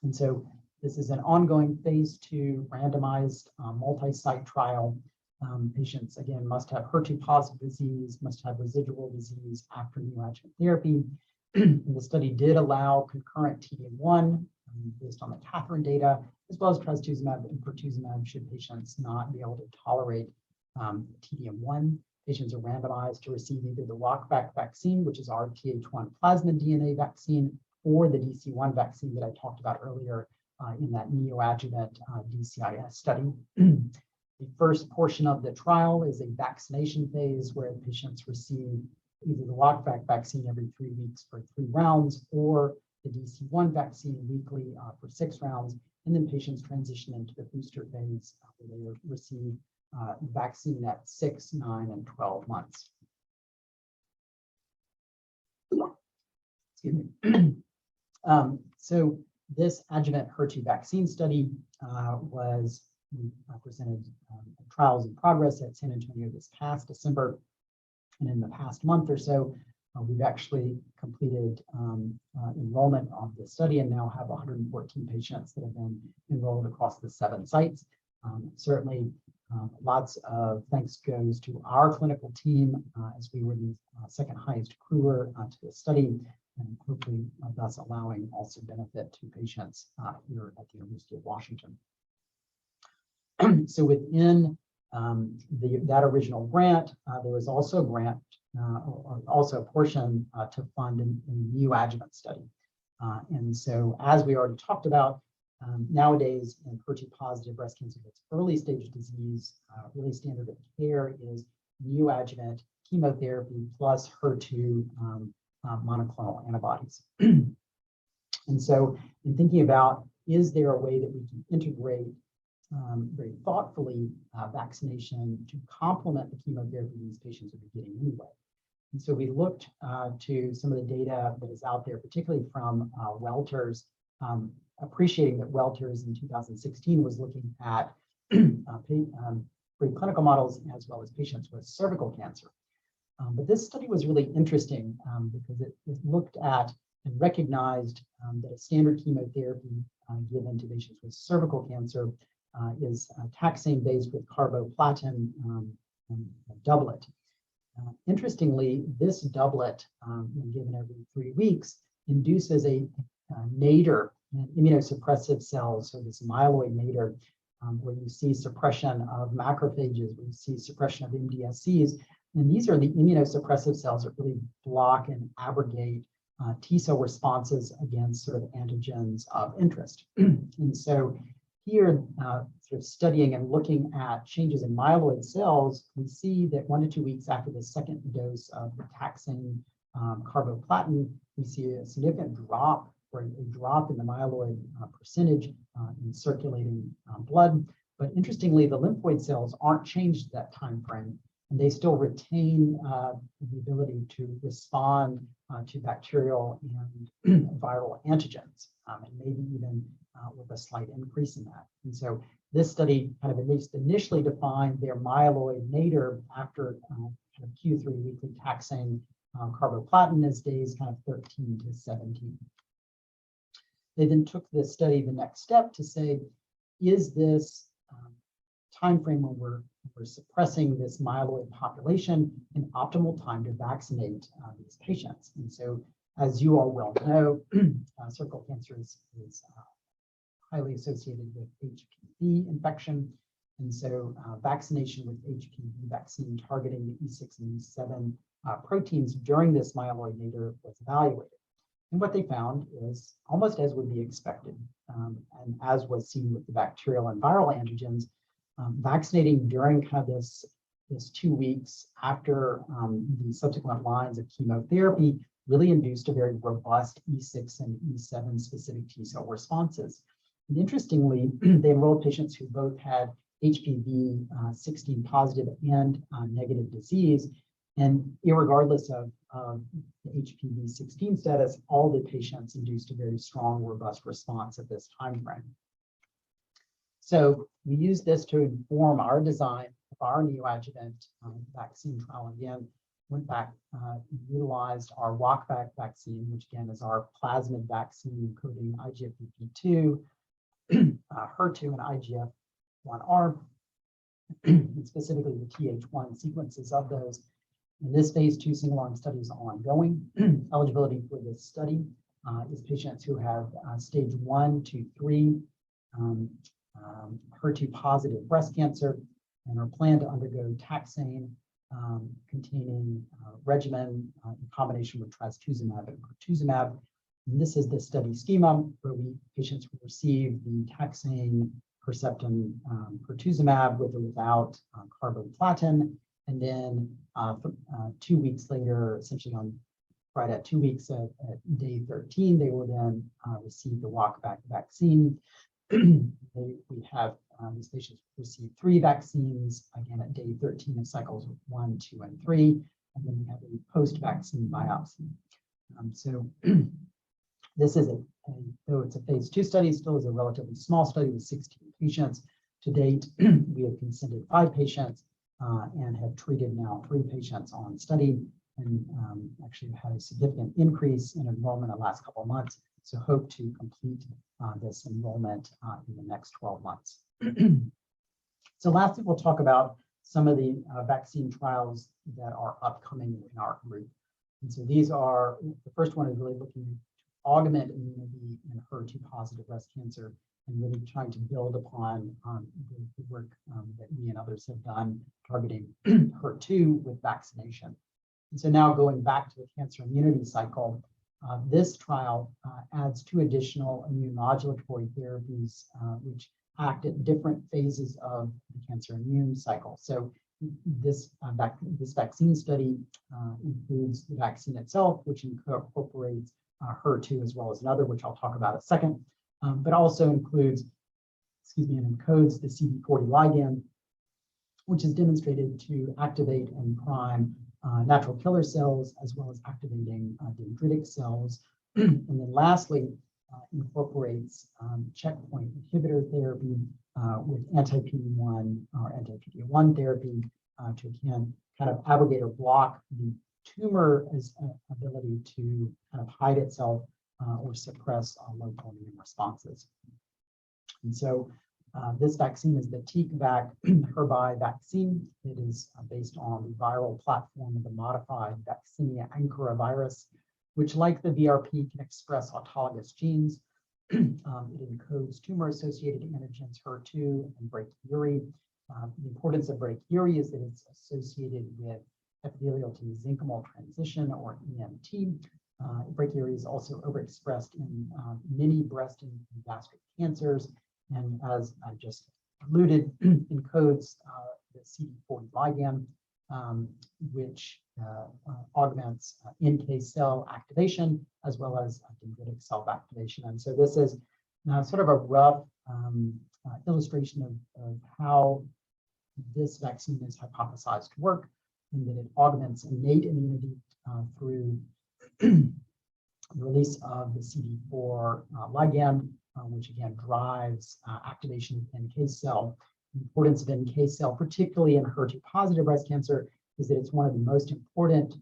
And so this is an ongoing phase 2 randomized multi-site trial. Patients, again, must have HER2 positive disease, must have residual disease after neoadjuvant therapy. And the study did allow concurrent TDM1 based on the Catherine data, as well as trastuzumab and pertuzumab should patients not be able to tolerate TDM1. Patients are randomized to receive either the walkback vaccine, which is our Th1 plasmid DNA vaccine, or the DC1 vaccine that I talked about earlier in that neoadjuvant DCIS study. The first portion of the trial is a vaccination phase where the patients receive either the walkback vaccine every 3 weeks for 3 rounds, or the DC1 vaccine weekly for 6 rounds. And then patients transition into the booster phase where they receive vaccine at 6, 9, and 12 months. Excuse me. So this adjuvant HER2 vaccine study was presented trials in progress at San Antonio this past December. And in the past month or so, we've actually completed enrollment of the study and now have 114 patients that have been enrolled across the 7 sites. Certainly, lots of thanks goes to our clinical team as we were the second highest accruer to the study, and hopefully thus allowing also benefit to patients here at the University of Washington. So within that original grant, there was also a grant, or also a portion to fund a new adjuvant study. And so as we already talked about, nowadays in HER2 positive breast cancer that's early stage disease, really standard of care is neoadjuvant chemotherapy plus HER2 monoclonal antibodies. And so in thinking about, is there a way that we can integrate very thoughtfully vaccination to complement the chemotherapy these patients would be getting anyway? And so we looked to some of the data that is out there, particularly from Welter's, appreciating that Welter's in 2016 was looking at preclinical models as well as patients with cervical cancer. But this study was really interesting because it looked at and recognized that a standard chemotherapy given to patients with cervical cancer is taxane-based with carboplatin doublet. Interestingly, this doublet, when given every 3 weeks, induces a nadir in immunosuppressive cells, so this myeloid nadir, where you see suppression of macrophages, where you see suppression of MDSCs. And these are the immunosuppressive cells that really block and abrogate T cell responses against sort of antigens of interest. And so here, sort of studying and looking at changes in myeloid cells, we see that 1 to 2 weeks after the second dose of the taxane carboplatin, we see a significant drop, or a drop in the myeloid percentage in circulating blood. But interestingly, the lymphoid cells aren't changed at that time frame, and they still retain the ability to respond to bacterial and viral antigens, and maybe even with a slight increase in that. And so this study kind of at least initially defined their myeloid nadir after kind of Q3 weekly taxane carboplatin as days kind of 13 to 17. They then took this study the next step to say, is this time frame when we're suppressing this myeloid population an optimal time to vaccinate these patients? And so, as you all well know, cervical cancer is highly associated with HPV infection. And so vaccination with HPV vaccine targeting the E6 and E7 proteins during this myeloid nadir was evaluated. And what they found is almost as would be expected, and as was seen with the bacterial and viral antigens, vaccinating during kind of this 2 weeks after the subsequent lines of chemotherapy really induced a very robust E6 and E7 specific T cell responses. And interestingly, they enrolled patients who both had HPV 16 positive and negative disease. And irregardless of the HPV 16 status, all the patients induced a very strong, robust response at this time frame. So we used this to inform our design of our neoadjuvant vaccine trial. Again, went back and utilized our walkback vaccine, which again is our plasmid vaccine encoding IGF-BP2, HER2, and IGF-1R, and specifically the TH1 sequences of those. And this phase 2 single-arm study is ongoing. Eligibility for this study is patients who have stage 1 to 3 HER2 positive breast cancer and are planned to undergo taxane containing regimen in combination with trastuzumab and pertuzumab. And this is the study schema where patients will receive the taxane, Herceptin, pertuzumab with or without carboplatin. And then 2 weeks later, essentially right at 2 weeks at day 13, they will then receive the walkback vaccine. We have these patients receive 3 vaccines, again at day 13 of cycles 1, 2, and 3. And then we have a post-vaccine biopsy. So this is though it's a phase 2 study, still is a relatively small study with 16 patients. To date, we have consented 5 patients and have treated now 3 patients on study, and actually had a significant increase in enrollment in the last couple of months. So hope to complete this enrollment in the next 12 months. So lastly, we'll talk about some of the vaccine trials that are upcoming in our group. And so these are, the first one is really looking to augment immunity in HER2 positive breast cancer, and really trying to build upon the work that we and others have done targeting HER2 with vaccination. And so now going back to the cancer immunity cycle, this trial adds 2 additional immunomodulatory therapies which act at different phases of the cancer immune cycle. So this vaccine study includes the vaccine itself, which incorporates HER2 as well as another, which I'll talk about in a second, but also includes, and encodes the CD40 ligand, which is demonstrated to activate and prime natural killer cells, as well as activating dendritic cells. And then lastly, incorporates checkpoint inhibitor therapy with anti-PD-1 or anti-PD-1 therapy to again kind of abrogate or block the tumor's ability to kind of hide itself or suppress local immune responses. And so this vaccine is the TCVac herbi vaccine. It is based on the viral platform of the modified Vaccinia ankara virus, which, like the VRP, can express autologous genes. It encodes tumor-associated antigens HER2 and brachyury. The importance of brachyury is that it's associated with epithelial to mesenchymal transition, or EMT. Brachyury is also overexpressed in many breast and gastric cancers, and as I just alluded, encodes the CD40 ligand, which augments NK cell activation as well as dendritic cell activation. And so this is sort of a rough illustration of how this vaccine is hypothesized to work, and that it augments innate immunity through the release of the CD4 ligand, which again drives activation of NK cell. The importance of NK cell, particularly in HER2 positive breast cancer, is that it's one of the most important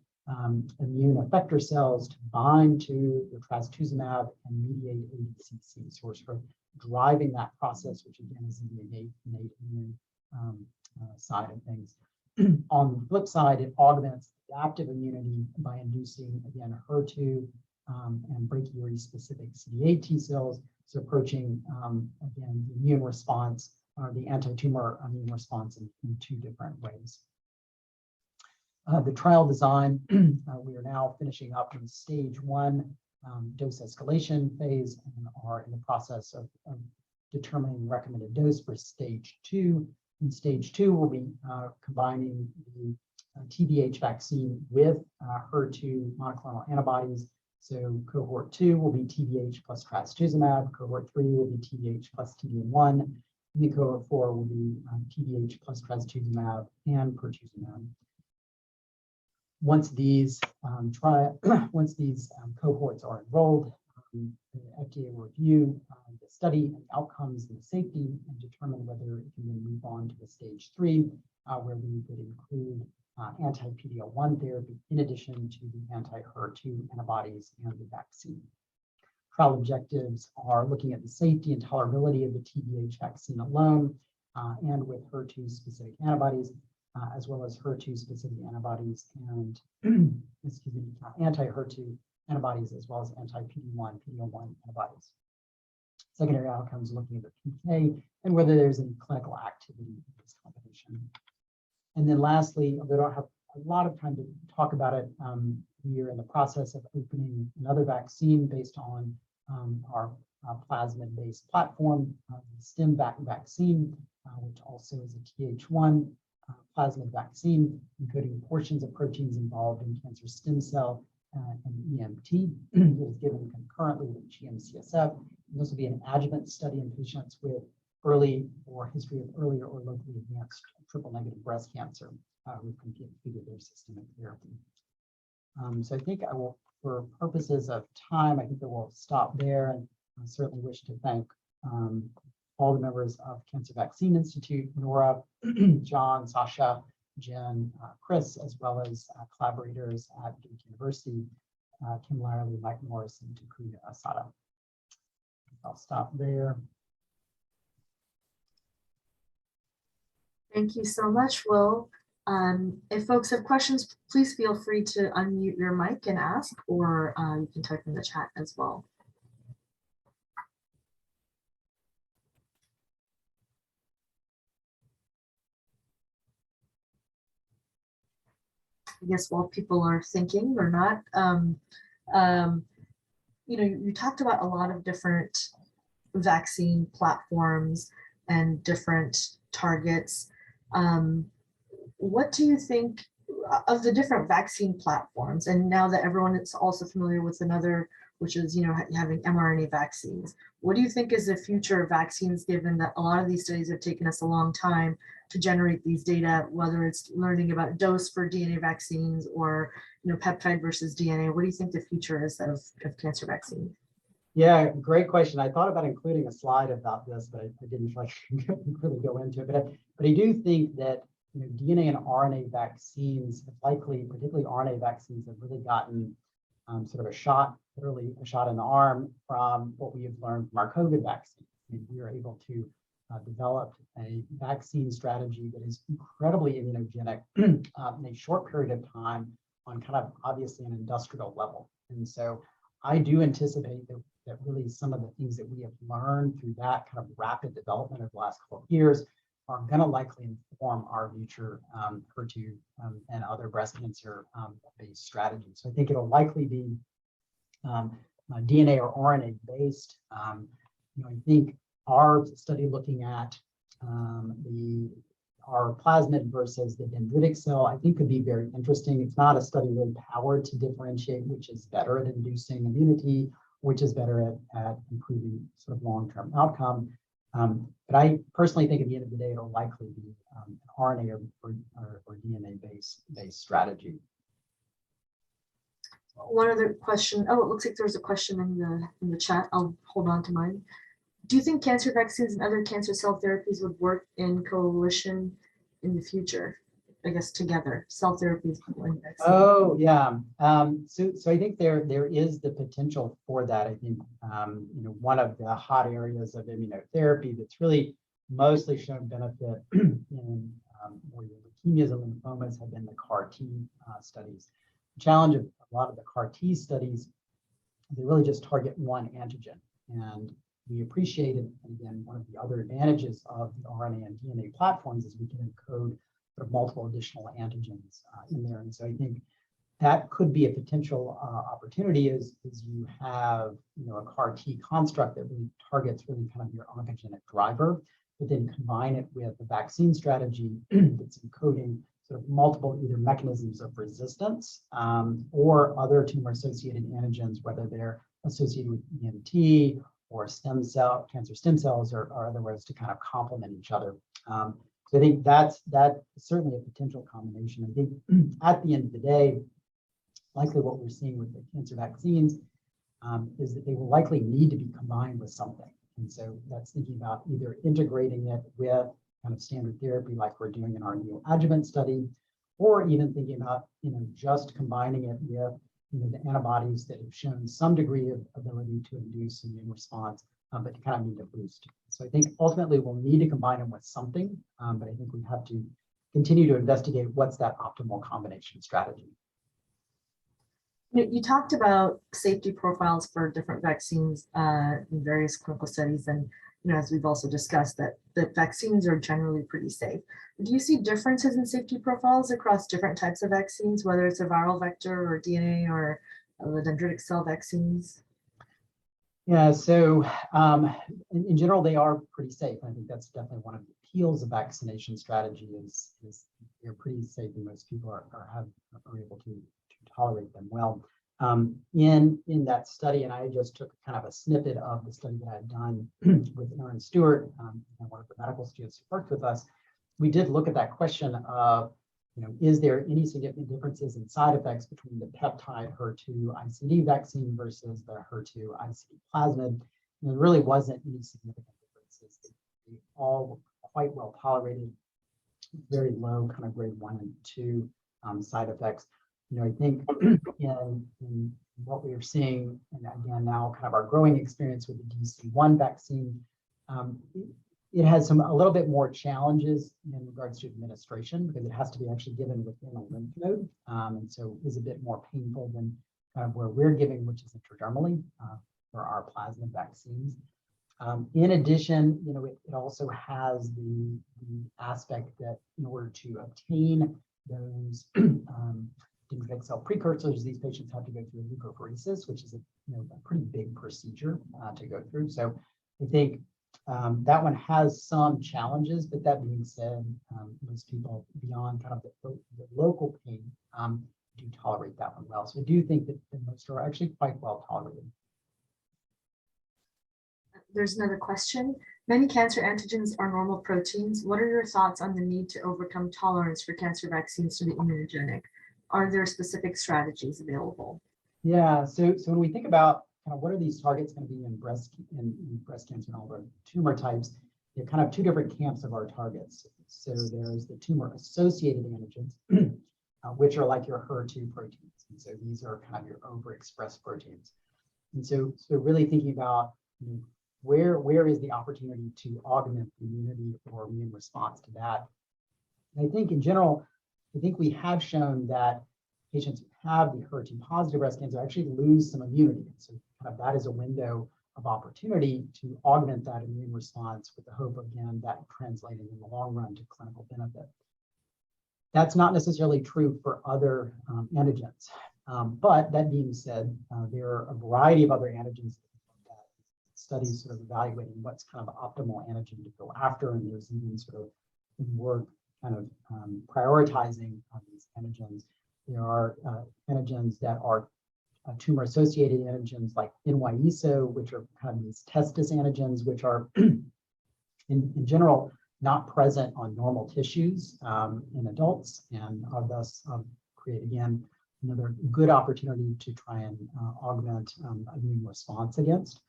immune effector cells to bind to the trastuzumab and mediate ADCC. So we're sort of driving that process, which again is in the innate immune side of things. On the flip side, it augments adaptive immunity by inducing, again, HER2 and brachyury specific CD8 T cells, so approaching, again, the immune response, or the anti-tumor immune response in 2 different ways. The trial design, we are now finishing up in stage 1 dose escalation phase, and are in the process of determining recommended dose for stage 2. In stage 2, we'll be combining the TBH vaccine with HER2 monoclonal antibodies. So cohort 2 will be TBH plus trastuzumab, cohort 3 will be TBH plus TBN1, and the cohort 4 will be TBH plus trastuzumab and pertuzumab. Once these cohorts are enrolled, the FDA will review the study and outcomes and the safety, and determine whether it can then move on to the stage 3, where we would include anti-PD-L1 therapy in addition to the anti-HER2 antibodies and the vaccine. Trial objectives are looking at the safety and tolerability of the TBH vaccine alone and with HER2 specific antibodies, as well as HER2 specific antibodies and anti-HER2 antibodies, as well as anti-PD-1, PD-L1 antibodies. Secondary outcomes looking at the PK and whether there's any clinical activity in this combination. And then lastly, we don't have a lot of time to talk about it. We are in the process of opening another vaccine based on our plasmid-based platform, the STEM vaccine, which also is a TH1 plasmid vaccine, encoding portions of proteins involved in cancer stem cell and EMT. It is given concurrently with GM-CSF. And this will be an adjuvant study in patients with early or history of earlier or locally advanced triple-negative breast cancer who completed their systemic therapy. So I think I will for purposes of time, I think that we'll stop there, and I certainly wish to thank all the members of Cancer Vaccine Institute, Nora, John, Sasha, Jen, Chris, as well as collaborators at Duke University, Kim Lyerly, Mike Morris, and Takuya Asada. I'll stop there. Thank you so much, Will. If folks have questions, please feel free to unmute your mic and ask, or you can type in the chat as well. I guess while people are thinking or not, you talked about a lot of different vaccine platforms and different targets. What do you think of the different vaccine platforms? And now that everyone is also familiar with another, which is having mRNA vaccines, what do you think is the future of vaccines, given that a lot of these studies have taken us a long time to generate these data, whether it's learning about dose for DNA vaccines or peptide versus DNA? What do you think the future is of cancer vaccines? Yeah, great question. I thought about including a slide about this, but I didn't really go into it. But I do think that DNA and RNA vaccines have likely, particularly RNA vaccines, have really gotten sort of literally a shot in the arm from what we have learned from our COVID vaccine. We are able to develop a vaccine strategy that is incredibly immunogenic in a short period of time on kind of obviously an industrial level. And so I do anticipate that really some of the things that we have learned through that kind of rapid development over the last couple of years are going to likely inform our future HER2 and other breast cancer based strategies. So I think it'll likely be DNA or RNA based. I think our study looking at our plasmid versus the dendritic cell, I think could be very interesting. It's not a study really powered to differentiate which is better at inducing immunity, which is better at improving sort of long-term outcome. But I personally think at the end of the day, it'll likely be an RNA or DNA based strategy. One other question. Oh, it looks like there's a question in the chat. I'll hold on to mine. Do you think cancer vaccines and other cancer cell therapies would work in coalition in the future? I guess together, cell therapies and vaccines. Oh yeah. So I think there is the potential for that. I think one of the hot areas of immunotherapy that's really mostly shown benefit in where leukemias and lymphomas have been the CAR T studies. The challenge of a lot of the CAR T studies, they really just target one antigen. And we appreciated, again, one of the other advantages of the RNA and DNA platforms is we can encode sort of multiple additional antigens in there. And so I think that could be a potential opportunity is you have a CAR T construct that really targets really kind of your oncogenic driver, but then combine it with a vaccine strategy that's encoding sort of multiple either mechanisms of resistance or other tumor-associated antigens, whether they're associated with EMT or cancer stem cells or other ways to kind of complement each other. So I think that's certainly a potential combination. I think at the end of the day, likely what we're seeing with the cancer vaccines is that they will likely need to be combined with something. And so that's thinking about either integrating it with kind of standard therapy like we're doing in our neoadjuvant study, or even thinking about just combining it with the antibodies that have shown some degree of ability to induce immune response, but you kind of need to boost. So I think ultimately we'll need to combine them with something, but I think we have to continue to investigate what's that optimal combination strategy. You talked about safety profiles for different vaccines in various clinical studies, and as we've also discussed, that the vaccines are generally pretty safe. Do you see differences in safety profiles across different types of vaccines, whether it's a viral vector or DNA or the dendritic cell vaccines? Yeah, so in general, they are pretty safe. I think that's definitely one of the appeals of vaccination strategy is they're pretty safe, and most people are able to tolerate them well. In that study, and I just took kind of a snippet of the study that I had done with Aaron Stewart, one of the medical students who worked with us. We did look at that question of is there any significant differences in side effects between the peptide HER2 ICD vaccine versus the HER2 ICD plasmid? And there really wasn't any significant differences. They all were quite well tolerated, very low kind of grade 1 and 2 side effects. I think in what we are seeing, and again, now kind of our growing experience with the DC-1 vaccine, it has a little bit more challenges in regards to administration because it has to be actually given within a lymph node. And so is a bit more painful than kind of where we're giving, which is intradermally for our plasmid vaccines. In addition, it also has the aspect that in order to obtain those dendritic cell precursors, these patients have to go through leukapheresis, which is a pretty big procedure to go through. So I think that one has some challenges, but that being said, most people beyond kind of the local pain do tolerate that one well. So I do think that most are actually quite well tolerated. There's another question. Many cancer antigens are normal proteins. What are your thoughts on the need to overcome tolerance for cancer vaccines to be immunogenic? Are there specific strategies available? Yeah, so when we think about kind of what are these targets going to be in breast cancer and all the tumor types, there are kind of two different camps of our targets. So there's the tumor-associated antigens, which are like your HER2 proteins. And so these are kind of your overexpressed proteins. And so really thinking about where is the opportunity to augment the immunity or immune response to that? And I think in general, I think we have shown that patients who have the HER2 positive breast cancer actually lose some immunity. So kind of that is a window of opportunity to augment that immune response with the hope, again, that translating in the long run to clinical benefit. That's not necessarily true for other antigens. But that being said, there are a variety of other antigens studies sort of evaluating what's kind of optimal antigen to go after, and there's even sort of work kind of prioritizing these antigens. There are antigens that are tumor-associated antigens like NY-ESO, which are kind of these testis antigens, which are in general not present on normal tissues in adults, and thus create, again, another good opportunity to try and augment immune response against.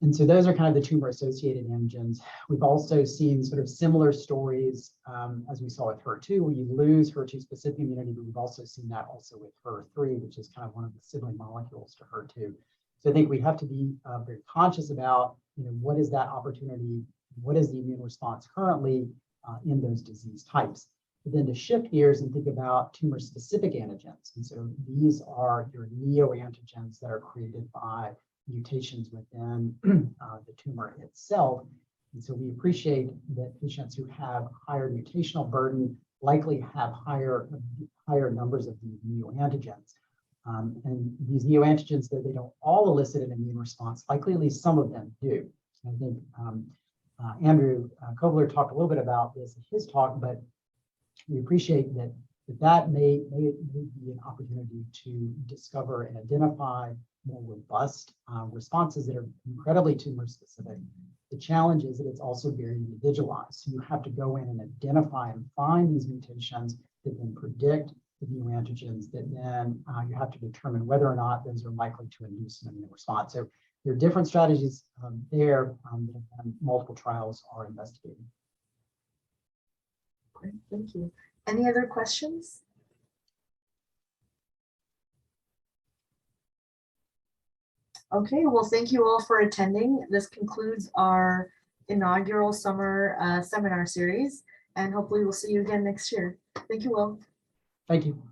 And so those are kind of the tumor-associated antigens. We've also seen sort of similar stories as we saw with HER2, where you lose HER2-specific immunity, but we've also seen that also with HER3, which is kind of one of the sibling molecules to HER2. So I think we have to be very conscious about, what is that opportunity, what is the immune response currently in those disease types. But then to shift gears and think about tumor-specific antigens. And so these are your neoantigens that are created by mutations within the tumor itself. And so we appreciate that patients who have higher mutational burden likely have higher numbers of these neoantigens. And these neoantigens, though they don't all elicit an immune response, likely at least some of them do. I think Andrew Kobler talked a little bit about this in his talk, but we appreciate that may be an opportunity to discover and identify more robust responses that are incredibly tumor specific. The challenge is that it's also very individualized. So you have to go in and identify and find these mutations that then predict the neoantigens that then you have to determine whether or not those are likely to induce an immune response. So there are different strategies there that multiple trials are investigating. Great, thank you. Any other questions? Okay, well, thank you all for attending. This concludes our inaugural summer seminar series, and hopefully we'll see you again next year. Thank you, Will. Thank you.